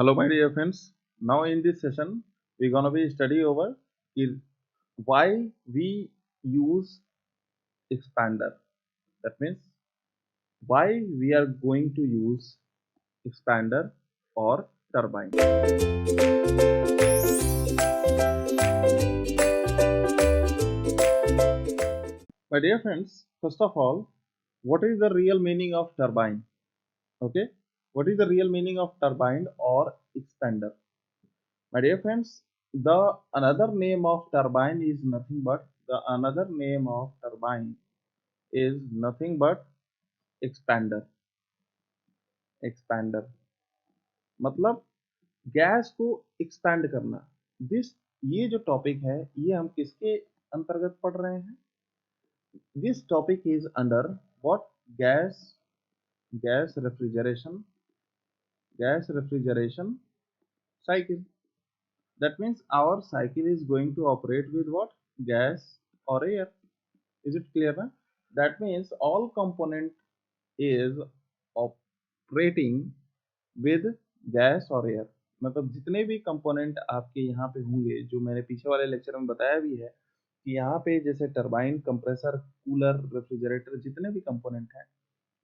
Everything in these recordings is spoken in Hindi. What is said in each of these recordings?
Hello, my dear friends. Now in this session, we're gonna be study over why we use expander. That means why we are going to use expander or turbine. My dear friends, first of all, what is the real meaning of turbine? Okay, what is the real meaning of turbine or expander? My dear friends, the another name of turbine is nothing but the another name of turbine is nothing but expander. Expander मतलब गैस को एक्सपैंड करना। दिस ये जो टॉपिक है ये हम किसके अंतर्गत पढ़ रहे हैं? This topic is under what? Gas gas refrigeration cycle. That means our cycle is going to operate with what? Gas or air. Is it clear na? That means all component is operating with gas और एयर। मतलब जितने भी कंपोनेंट आपके यहाँ पे होंगे, जो मैंने पीछे वाले लेक्चर में बताया भी है कि यहाँ पे जैसे टरबाइन, कंप्रेसर, कूलर, रेफ्रिजरेटर, जितने भी कंपोनेंट हैं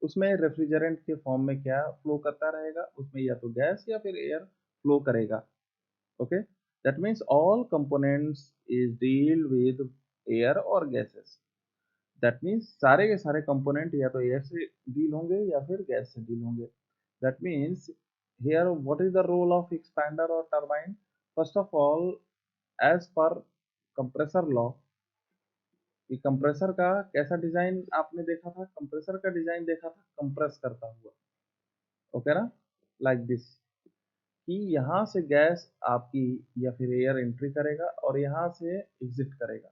उसमें रेफ्रिजरेंट के फॉर्म में क्या फ्लो करता रहेगा? उसमें या तो गैस या फिर एयर फ्लो करेगा। Okay, that means all components is deal with air और गैसेस। दैट मीन्स सारे के सारे कंपोनेंट या तो एयर से डील होंगे या फिर गैस से डील होंगे। That means here what is the role of expander or turbine? First of all, as per compressor law, कि कंप्रेसर का कैसा डिजाइन आपने देखा था? कंप्रेसर का डिजाइन देखा था कंप्रेस करता हुआ, ओके ना, लाइक दिस, कि यहाँ से गैस आपकी या फिर एयर एंट्री करेगा और यहाँ से एग्जिट करेगा।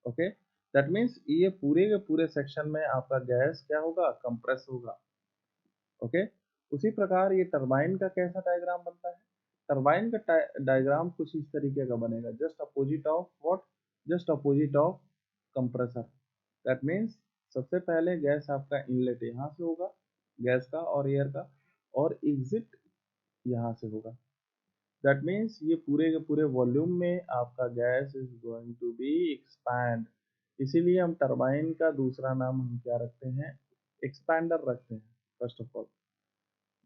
ओके, दैट मीन्स ये पूरे के पूरे सेक्शन में आपका गैस क्या होगा? कंप्रेस होगा। ओके, उसी प्रकार ये टरबाइन का कैसा डायग्राम बनता है? टरबाइन का डायग्राम कुछ इस तरीके का बनेगा, just opposite of what? Just opposite of compressor. That means सबसे पहले गैस आपका इनलेट यहाँ से होगा, गैस का और एयर का, और एग्जिट यहाँ से होगा। दैट मीन्स ये पूरे के पूरे वॉल्यूम में आपका gas is going to be expand. इसीलिए हम टरबाइन का दूसरा नाम हम क्या रखते हैं? एक्सपैंडर रखते हैं, first of all.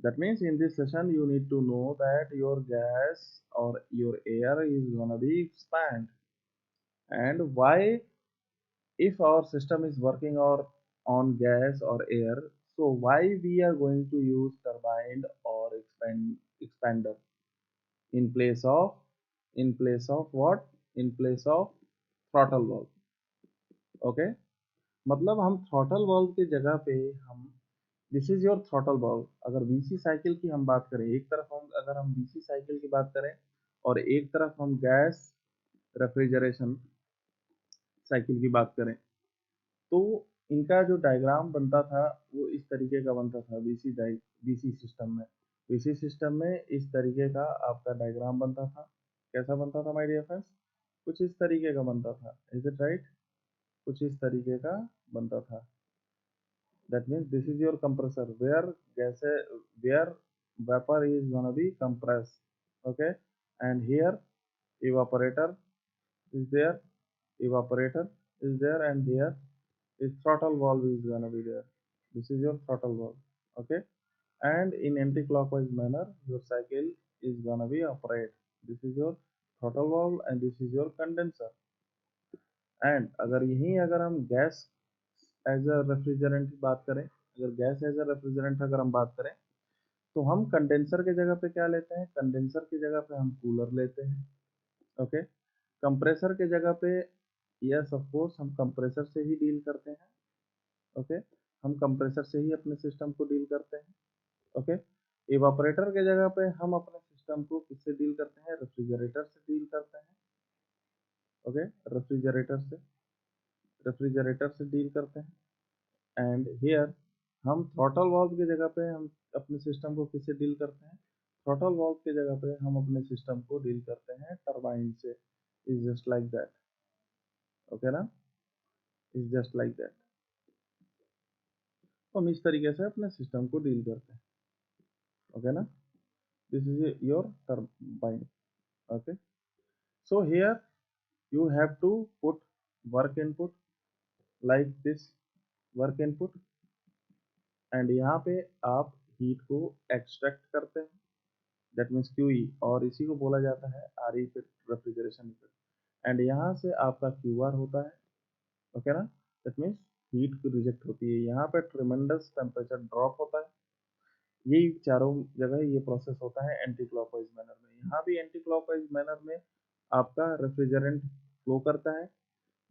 That means in this session you need to know that your gas or your air is gonna be expand, and why, if our system is working or on gas or air, so why we are going to use turbine or expander in place of what? In place of throttle valve. Okay, मतलब हम throttle valve की जगह पे हम, this is your throttle valve. अगर बीसी साइकिल की हम बात करें, एक तरफ हम अगर हम बीसी साइकिल की बात करें और एक तरफ हम गैस रेफ्रिजरेशन साइकिल की बात करें, तो इनका जो डायग्राम बनता था वो इस तरीके का बनता था। बीसी सिस्टम में, बीसी सिस्टम में इस तरीके का आपका डायग्राम बनता था। कैसा बनता था माय डियर फ्रेंड्स? कुछ इस तरीके का बनता था। Is it right? कुछ इस तरीके का बनता था। That means this is your compressor where gas, where vapor is gonna be compressed. Okay, and here evaporator is there, evaporator is there, and here is throttle valve is gonna be there. This is your throttle valve. Okay, and in anti-clockwise manner your cycle is gonna be operate. This is your throttle valve and this is your condenser. And अगर यहीं अगर हम गैस एज अ रेफ्रिजरेंट की बात करें, अगर गैस एज अ रेफ्रिजरेंट अगर हम बात करें, तो हम कंडेंसर के जगह पे क्या लेते हैं? कंडेंसर की जगह पे हम कूलर लेते हैं। ओके, कंप्रेसर के जगह पे, यस ऑफ कोर्स हम कंप्रेसर से ही डील करते हैं। ओके, हम कंप्रेसर से ही अपने सिस्टम को डील करते हैं। ओके, इवापोरेटर के जगह पे हम अपने सिस्टम को किससे डील करते हैं? रेफ्रिजरेटर से डील करते हैं। ओके, रेफ्रिजरेटर से डील करते हैं। एंड हियर हम थ्रॉटल वाल्व की जगह पे हम अपने सिस्टम को किससे डील करते हैं? थ्रॉटल वाल्व की जगह पे हम अपने सिस्टम को डील करते हैं टरबाइन से। Is just like that. Okay ना, इज जस्ट लाइक दैट। तो हम इस तरीके से अपने सिस्टम को डील करते हैं। ओके ना, this is your turbine. Okay, so here you have to put work input like this, work input, and यहाँ पे आप हीट को एक्सट्रैक्ट करते हैं, दैट मीन्स क्यूई, और इसी को बोला जाता है are effect, refrigeration effect. And यहाँ से आपका क्यू आर होता है, ओके ना, दैट मीन्स हीट को रिजेक्ट होती है। यहाँ पे ट्रिमेंडस टेम्परेचर ड्रॉप होता है। यही चारों जगह ये प्रोसेस होता है एंटी क्लॉकवाइज मैनर में। यहाँ भी एंटी क्लॉकवाइज मैनर में आपका रेफ्रिजरेंट फ्लो करता है,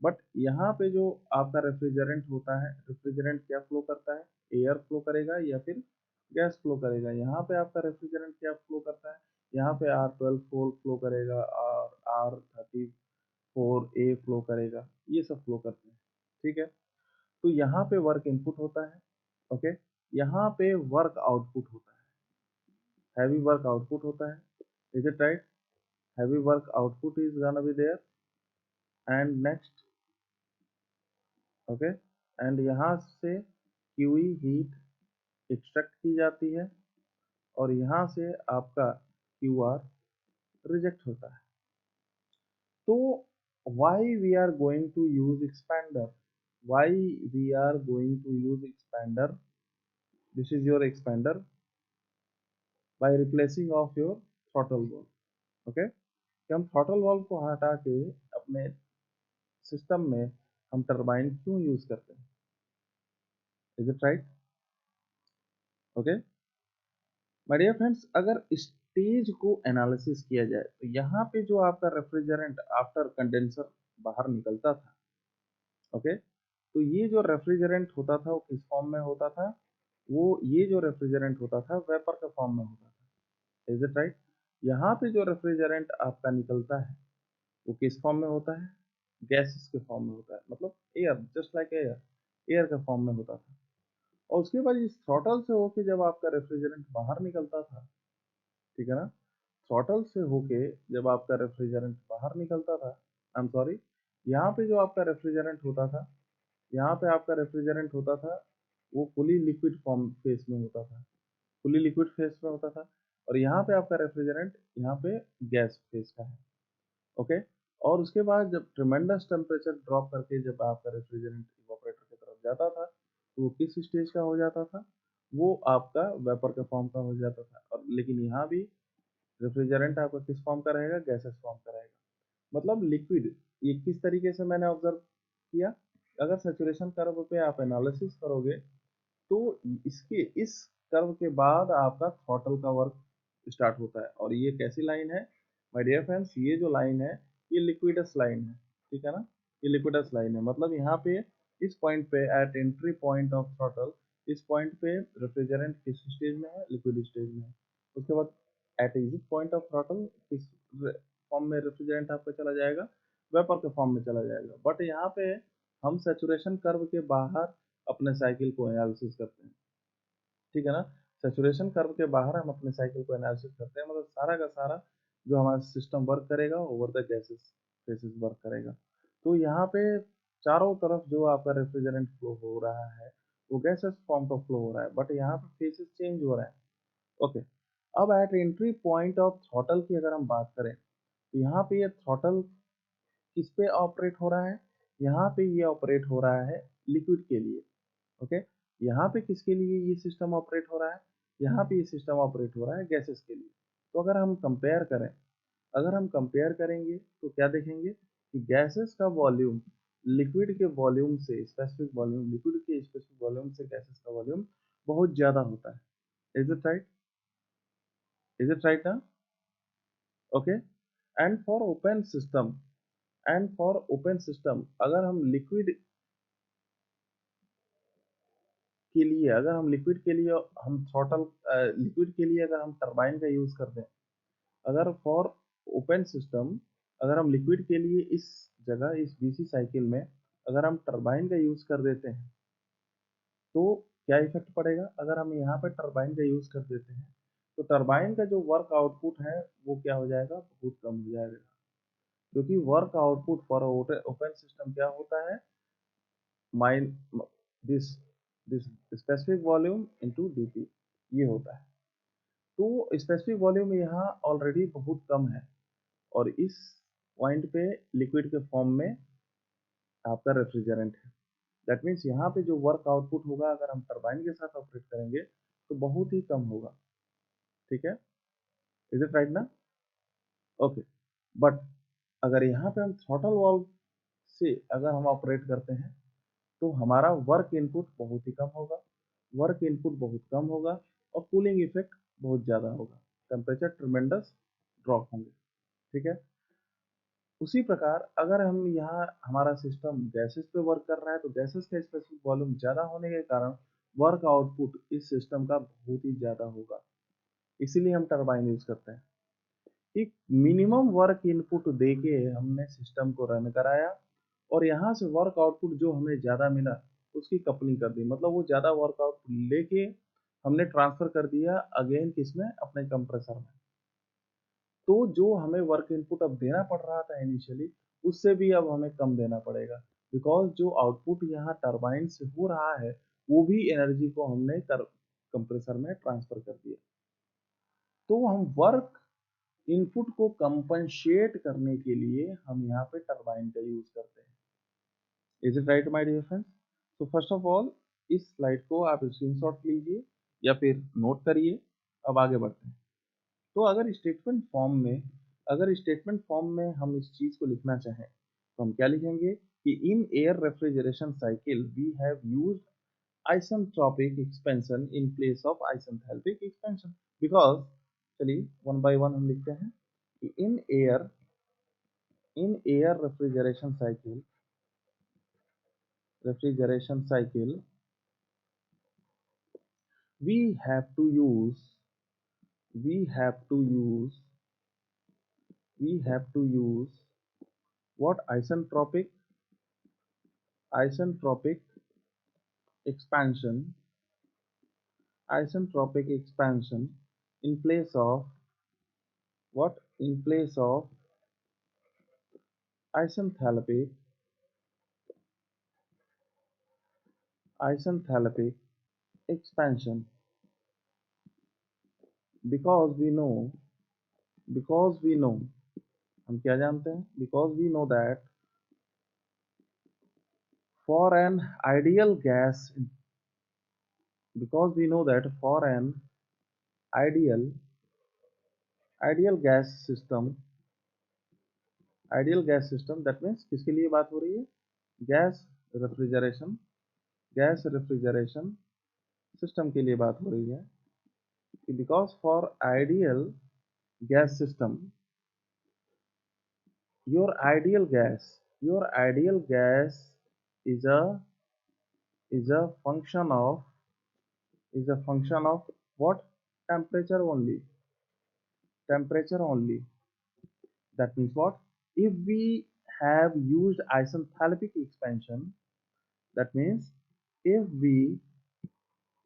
बट यहाँ पे जो आपका रेफ्रिजरेंट होता है, रेफ्रिजरेंट क्या फ्लो करता है, एयर फ्लो करेगा या फिर गैस फ्लो करेगा। यहाँ पे आपका रेफ्रिजरेंट क्या फ्लो करता है, यहाँ पे R12 फ्लो करेगा और R34A फ्लो करेगा, ये सब फ्लो करते हैं, ठीक है। तो यहाँ पे वर्क इनपुट होता है, ओके, यहाँ पे वर्क आउटपुट होता है, हैवी वर्क आउटपुट होता है, is it right? Heavy work output is gonna be there, and next, okay, and यहाँ से क्यूई हीट एक्सट्रैक्ट की जाती है और यहाँ से आपका क्यू आर रिजेक्ट होता है। तो why we are going to use expander, why we are going to use expander, this is your expander, by replacing of your throttle valve. Okay, कि हम थ्रॉटल वाल्व को हटा के अपने सिस्टम में हम टरबाइन क्यों यूज करते हैं, is it right? Okay my dear friends, अगर स्टेज को एनालिसिस किया जाए तो यहाँ पे जो आपका रेफ्रिजरेंट आफ्टर कंडेंसर बाहर निकलता था, ओके, तो ये जो रेफ्रिजरेंट होता था वो किस फॉर्म में होता था, वो ये जो रेफ्रिजरेंट होता था वेपर के फॉर्म में होता था, इज इट राइट? यहाँ पे जो रेफ्रिजरेंट आपका निकलता है वो किस फॉर्म में होता है, गैसेस के फॉर्म में होता है, मतलब air, just like air, air के फॉर्म में होता था। और उसके बाद इस थ्रॉटल से होके जब आपका रेफ्रिजरेंट बाहर निकलता था, ठीक है ना, थ्रॉटल से होके जब आपका रेफ्रिजरेंट बाहर निकलता था, आई एम सॉरी, यहाँ पे जो आपका रेफ्रिजरेंट होता था, यहाँ पे आपका रेफ्रिजरेंट होता था वो फुली लिक्विड फॉर्म फेस में होता था, फुली लिक्विड फेस में होता था, और यहाँ पे आपका रेफ्रिजरेंट यहाँ पे गैस फेस का है, ओके। और उसके बाद जब ट्रिमेंडस टेम्परेचर ड्रॉप करके जब आपका रेफ्रिजरेंट इवापोरेटर की तरफ जाता था तो वो किस स्टेज का हो जाता था, वो आपका वेपर के फॉर्म का हो जाता था। और लेकिन यहाँ भी रेफ्रिजरेंट आपका किस फॉर्म का रहेगा, गैसेस फॉर्म का रहेगा, मतलब लिक्विड। ये किस तरीके से मैंने ऑब्जर्व किया, अगर सेचुरेशन कर्व पे आप एनालिसिस करोगे तो इसके इस कर्व के बाद आपका थ्रॉटल का वर्क स्टार्ट होता है। और ये कैसी लाइन है माय डियर फ्रेंड्स, ये जो लाइन है ये लिक्विडस लाइन है, ठीक है ना, ये लिक्विडस लाइन है, मतलब यहाँ पे इस पॉइंट पे at entry point of throttle, इस पॉइंट पे रेफ्रिजरेंट किस स्टेज में है, लिक्विड स्टेज में है। उसके बाद at exit point of throttle किस फॉर्म में रेफ्रिजरेंट आपका चला जाएगा, वेपर के फॉर्म में चला जाएगा। बट यहाँ पे हम सेचुरेशन कर्व के बाहर अपने साइकिल को एनालिसिस करते हैं, ठीक है ना, सेचुरेशन कर्व के बाहर हम अपने साइकिल को एनालिसिस करते हैं, मतलब सारा का सारा जो हमारा सिस्टम वर्क करेगा over the gases faces work करेगा। तो यहाँ पे चारों तरफ जो आपका रेफ्रिजरेंट फ्लो हो रहा है वो गैसेस फॉर्म का फ्लो हो रहा है, बट यहाँ पे फेसेस चेंज हो रहा है, ओके। अब eight entry point of throttle की अगर हम बात करें तो यहाँ पे ये थ्रॉटल किस पे ऑपरेट हो रहा है, यहाँ पे ये ऑपरेट हो रहा है लिक्विड के लिए, ओके। यहाँ पे किसके लिए ये सिस्टम ऑपरेट हो रहा है, यहाँ पे ये सिस्टम ऑपरेट हो रहा है गैसेस के लिए। तो अगर हम कंपेयर करें, अगर हम कंपेयर करेंगे तो क्या देखेंगे कि गैसेस का वॉल्यूम लिक्विड के वॉल्यूम से, स्पेसिफिक वॉल्यूम लिक्विड के स्पेसिफिक वॉल्यूम से गैसेस का वॉल्यूम बहुत ज्यादा होता है, is it right? Is it right ना? Okay, and for open system, and for open system अगर हम लिक्विड के लिए, अगर हम लिक्विड के लिए हम थ्रॉटल, लिक्विड के लिए अगर हम टरबाइन का यूज करते हैं, अगर फॉर ओपन सिस्टम अगर हम लिक्विड के लिए इस जगह इस बीसी साइकिल में अगर हम टरबाइन का यूज कर देते हैं तो क्या इफेक्ट पड़ेगा, अगर हम यहाँ पे टरबाइन का यूज कर देते हैं तो टरबाइन का जो वर्क आउटपुट है वो क्या हो जाएगा, बहुत कम हो जाएगा, क्योंकि work output for open system क्या होता है, mine this this specific volume into DP, ये होता है। तो स्पेसिफिक वॉल्यूम यहाँ ऑलरेडी बहुत कम है और इस पॉइंट पे लिक्विड के फॉर्म में आपका रेफ्रिजरेंट है। दैट मीन्स यहाँ पे जो वर्क आउटपुट होगा अगर हम टरबाइन के साथ ऑपरेट करेंगे तो बहुत ही कम होगा। ठीक है, इज इट राइट ना? ओके, बट अगर यहाँ पे हम थ्रॉटल वाल्व से अगर हम ऑपरेट करते हैं तो हमारा वर्क इनपुट बहुत ही कम होगा, वर्क इनपुट बहुत कम होगा और कूलिंग इफेक्ट बहुत ज़्यादा होगा, टेम्परेचर ट्रिमेंडस ड्रॉप होंगे। ठीक है, उसी प्रकार अगर हम यहाँ हमारा सिस्टम गैसेस पे वर्क कर रहा है तो गैसेस का स्पेसिफिक वॉल्यूम ज़्यादा होने के कारण वर्क आउटपुट इस सिस्टम का बहुत ही ज़्यादा होगा, इसीलिए हम टरबाइन यूज करते हैं। एक मिनिमम वर्क इनपुट देके हमने सिस्टम को रन कराया और यहाँ से वर्क आउटपुट जो हमें ज़्यादा मिला उसकी कपलिंग कर दी, मतलब वो ज़्यादा वर्क आउटपुट लेके हमने ट्रांसफर कर दिया अगेन किसमें, अपने कंप्रेसर में। तो जो हमें वर्क इनपुट अब देना पड़ रहा था इनिशियली उससे भी अब हमें कम देना पड़ेगा, बिकॉज जो आउटपुट यहाँ टरबाइन से हो रहा है वो भी एनर्जी को हमने कंप्रेसर में ट्रांसफर कर दिया। तो हम वर्क इनपुट को कंपनसेट करने के लिए हम यहाँ पे टरबाइन का यूज करते हैं। Is it right my dear friends? तो फर्स्ट ऑफ ऑल इस स्लाइड को आप स्क्रीनशॉट लीजिए या फिर नोट करिए। अब आगे बढ़ते हैं। तो अगर स्टेटमेंट फॉर्म में हम इस चीज को लिखना चाहें तो हम क्या लिखेंगे कि in air refrigeration cycle we have used isentropic expansion in place of isenthalpic expansion, because चलिए वन बाय वन हम लिखते हैं कि in air refrigeration cycle we have to use we have to use we have to use what isentropic expansion isentropic expansion in place of what, in place of isenthalpic isenthalpic expansion, because we know हम क्या जानते हैं, because we know that for an ideal gas because we know that for an ideal ideal gas system that means किसके लिए बात हो रही है, गैस रेफ्रिजरेशन सिस्टम के लिए बात हो रही है। Because for ideal gas system your ideal gas is a function of what, temperature only. That means what, if we have used isenthalpic expansion, that means if we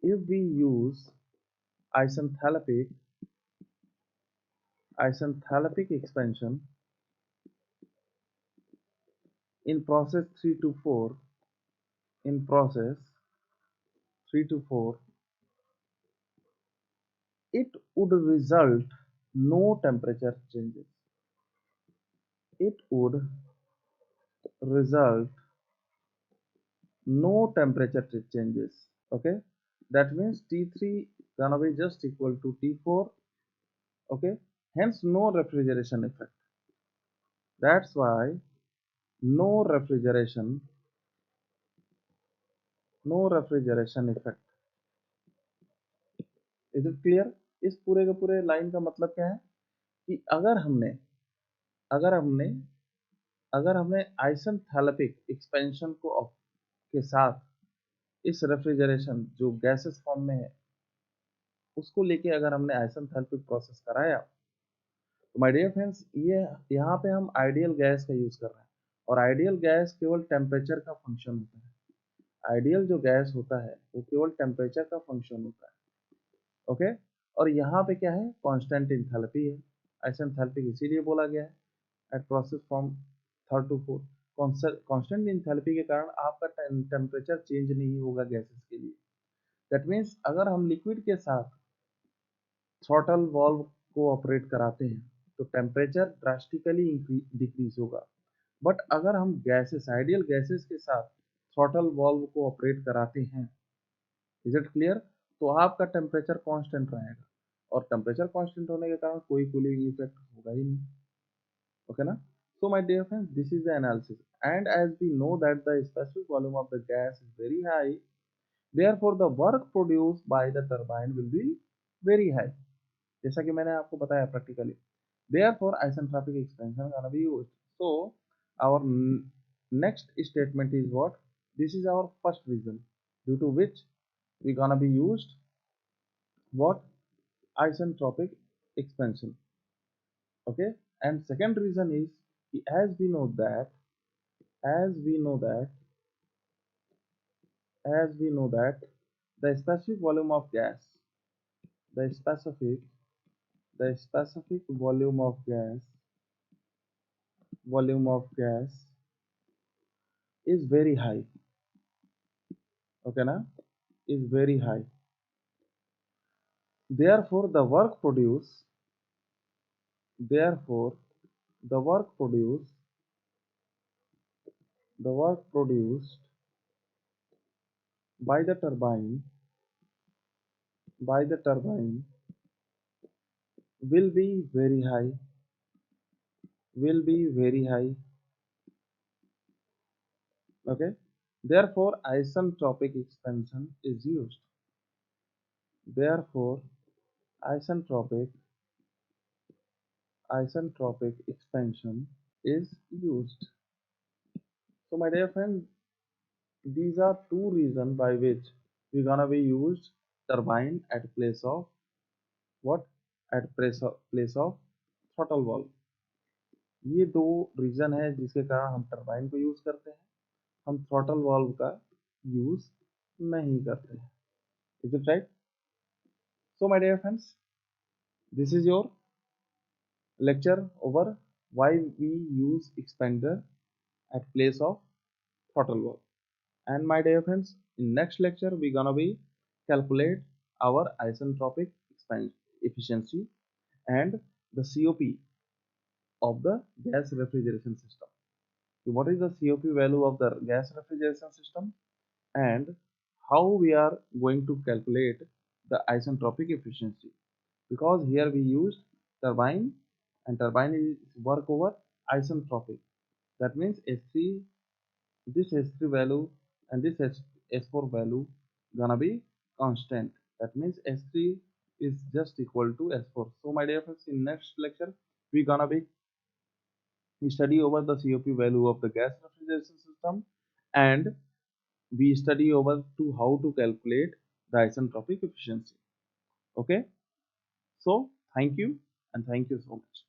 use isenthalpic expansion in process 3 to 4, it would result no temperature changes. It would result no temperature changes. Okay, that means T3 gonna be just equal to T4. Okay, hence no refrigeration effect. That's why no refrigeration effect. Is it clear? इस पूरे के पूरे लाइन का मतलब क्या है कि अगर हमने आइसेंथैलेपिक एक्सपेंशन के साथ इस रेफ्रिजरेशन जो गैसेस फॉर्म में है उसको लेके अगर हमने आइसेंथैलेपिक प्रोसेस कराया तो माय डियर फ्रेंड्स ये यहाँ पे हम आइडियल गैस का यूज कर रहे हैं और आइडियल गैस केवल टेम्परेचर का फंक्शन होता है। आइडियल जो गैस होता है वो केवल टेम्परेचर का फंक्शन होता है। ओके, और यहाँ पे क्या है, कांस्टेंट इंथैल्पी है। आइसेंथैल्पिक इसीलिए बोला गया है at process from 3 to 4। Constant enthalpy के कारण आपका टेम्परेचर चेंज नहीं होगा गैसेस के लिए। दैट मीन्स अगर हम लिक्विड के साथ थ्रॉटल वॉल्व को ऑपरेट कराते हैं तो टेम्परेचर ड्रास्टिकली डिक्रीज होगा। बट अगर हम गैसेस, आइडियल गैसेस के साथ थ्रॉटल वॉल्व को ऑपरेट कराते हैं, इज इट क्लियर, तो आपका टेम्परेचर कांस्टेंट रहेगा और टेम्परेचर कांस्टेंट होने के कारण कोई कूलिंग इफेक्ट होगा ही नहीं। ओके ना? So my dear friends, this is the analysis, and as we know that the specific volume of the gas is very high, therefore the work produced by the turbine will be very high, जैसा कि मैंने आपको बताया practically. Therefore isentropic expansion gonna be used. So our next statement is what? This is our first reason due to which we gonna be used what? Isentropic expansion. Okay, and second reason is as we know that as we know that we know that the specific volume of gas, the specific volume of gas is very high. Okay na? Is very high. Therefore the work produced therefore the work produced the work produced by the turbine will be very high, will be very high. Okay, therefore isentropic expansion is used. Therefore isentropic expansion is used. So my dear friend, these are two reasons by which we're gonna be used turbine at place of what? At place of throttle valve. ये दो रीजन है जिसके कारण हम टरबाइन को यूज करते हैं, हम थ्रॉटल वाल्व का यूज नहीं करते हैं। Is it right? So my dear friends, this is your lecture over why we use expander at place of throttle valve. And my dear friends, in next lecture we gonna be calculate our isentropic expansion efficiency and the COP of the gas refrigeration system. So what is the COP value of the gas refrigeration system and how we are going to calculate the isentropic efficiency, because here we use turbine and turbine is work over isentropic. That means S3, this S3 value and this S4 value gonna be constant. That means S3 is just equal to S4. So my dear friends, in next lecture we gonna be study over the COP value of the gas refrigeration system, and we study over to how to calculate the isentropic efficiency. Okay, so thank you and thank you so much.